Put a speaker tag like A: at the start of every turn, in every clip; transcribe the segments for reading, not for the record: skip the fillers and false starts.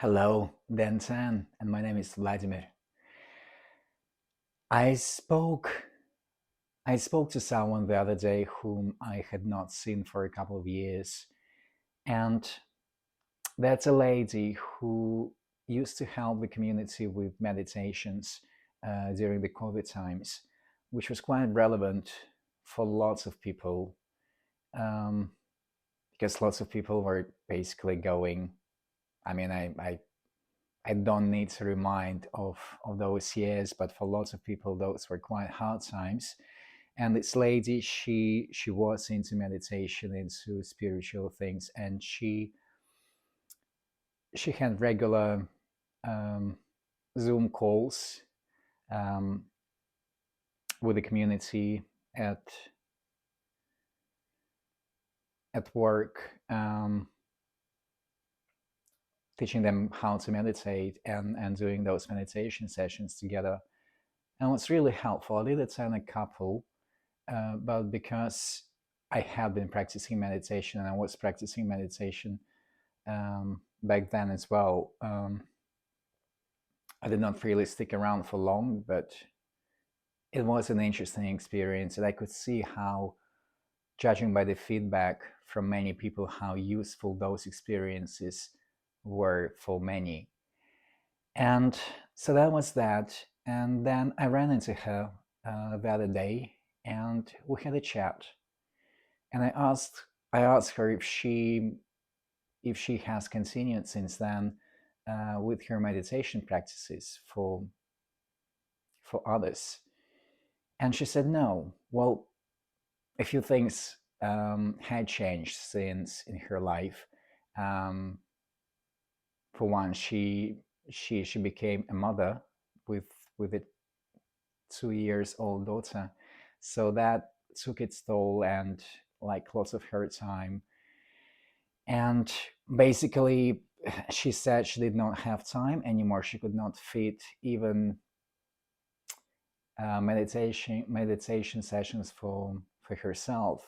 A: Hello, Dantan, and my name is Vladimir. I spoke I spoke to someone the other day whom I had not seen for a couple of years, and that's a lady who used to help the community with meditations during the COVID times, which was quite relevant for lots of people um, because lots of people were basically going. I mean, I don't need to remind of those years, but for lots of people, those were quite hard times. And this lady, she was into meditation, into spiritual things, and she had regular um, Zoom calls um, with the community at work, teaching them how to meditate and doing those meditation sessions together. And what's really helpful, I did attend a couple. But because I had been practicing meditation and I was practicing meditation back then as well, I did not really stick around for long, but it was an interesting experience. And I could see how, judging by the feedback from many people, how useful those experiences were for many. And so that was that. And then I ran into her the other day and we had a chat. And I asked her if she has continued since then with her meditation practices for others, and she said no. Well, a few things had changed since in her life. Um, for one, she became a mother with a 2 years old daughter, so that took its toll and like lots of her time. And basically, she said she did not have time anymore. She could not fit even meditation sessions for herself,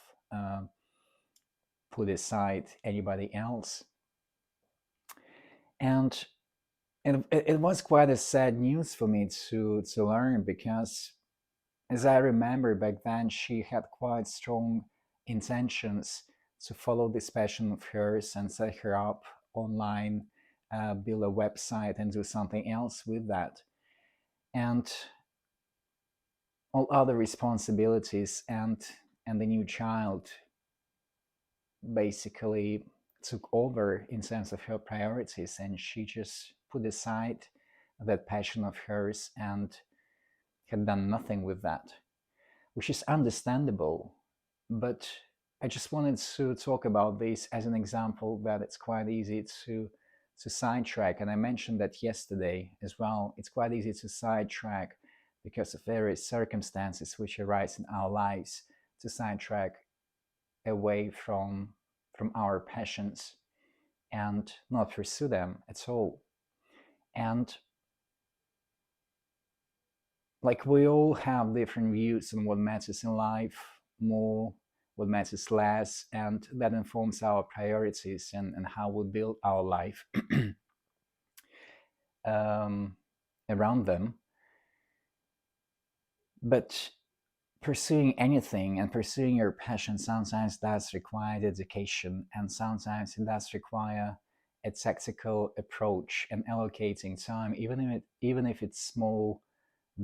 A: put aside anybody else. And it was quite a sad news for me to learn, because as I remember back then, she had quite strong intentions to follow this passion of hers and set her up online, build a website, and do something else with that. And all other responsibilities and the new child basically took over in terms of her priorities, and she just put aside that passion of hers and had done nothing with that, which is understandable. But I just wanted to talk about this as an example that it's quite easy to sidetrack. And I mentioned that yesterday as well. It's quite easy to sidetrack because of various circumstances which arise in our lives, to sidetrack away from our passions and not pursue them at all. And like we all have different views on what matters in life more, what matters less, and that informs our priorities and how we build our life um, around them. But pursuing anything and pursuing your passion sometimes does require dedication, and sometimes it does require a tactical approach and allocating time, even if it's small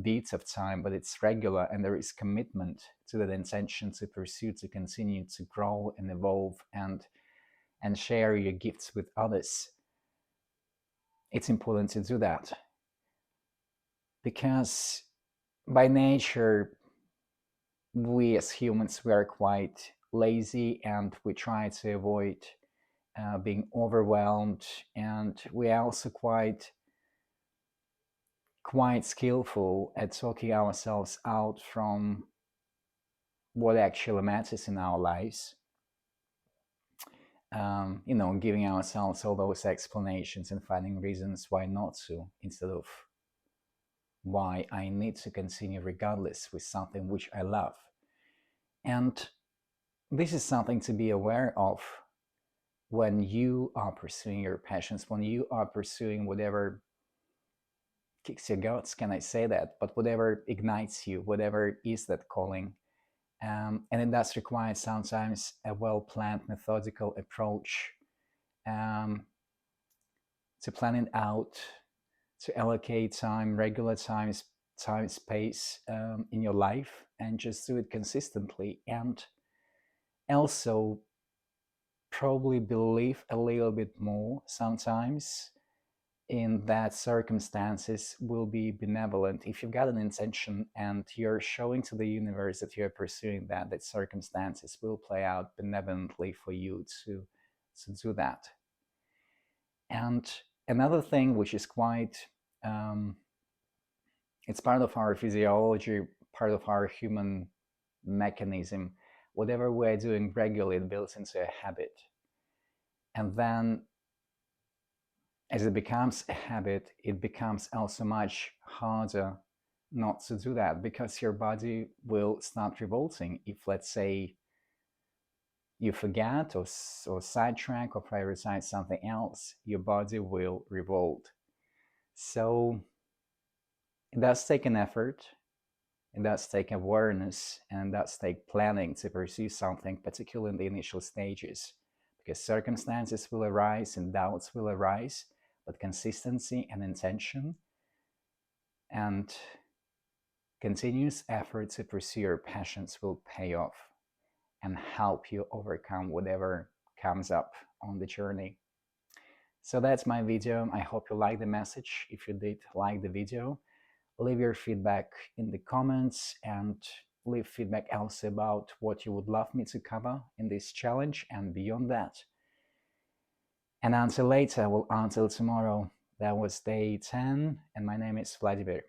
A: beats of time, but it's regular and there is commitment to that intention to pursue, to continue to grow and evolve and share your gifts with others. It's important to do that because by nature, we as humans, we are quite lazy and we try to avoid being overwhelmed, and we are also quite skillful at talking ourselves out from what actually matters in our lives. Giving ourselves all those explanations and finding reasons why not to, instead of why I need to continue regardless with something which I love. And this is something to be aware of, when you are pursuing your passions, when you are pursuing whatever kicks your guts, can I say that? But whatever ignites you, whatever is that calling. And it does require sometimes a well planned, methodical approach um, to plan it out, to allocate time, regular times, time, space in your life, and just do it consistently. And also, probably believe a little bit more sometimes in that circumstances will be benevolent. If you've got an intention and you're showing to the universe that you're pursuing that, that circumstances will play out benevolently for you to do that. And another thing which is quite it's part of our physiology, part of our human mechanism. Whatever we're doing regularly, it builds into a habit. And then as it becomes a habit, it becomes also much harder not to do that, because your body will start revolting. If, let's say, you forget or sidetrack or prioritize something else, your body will revolt. So it does take an effort, it does take awareness, and it does take planning to pursue something, particularly in the initial stages, because circumstances will arise and doubts will arise, but consistency and intention and continuous effort to pursue your passions will pay off and help you overcome whatever comes up on the journey. So that's my video. I hope you liked the message. If you did like the video, leave your feedback in the comments and leave feedback also about what you would love me to cover in this challenge and beyond that. And until later, well, until tomorrow, that was day 10, and my name is Vladimir.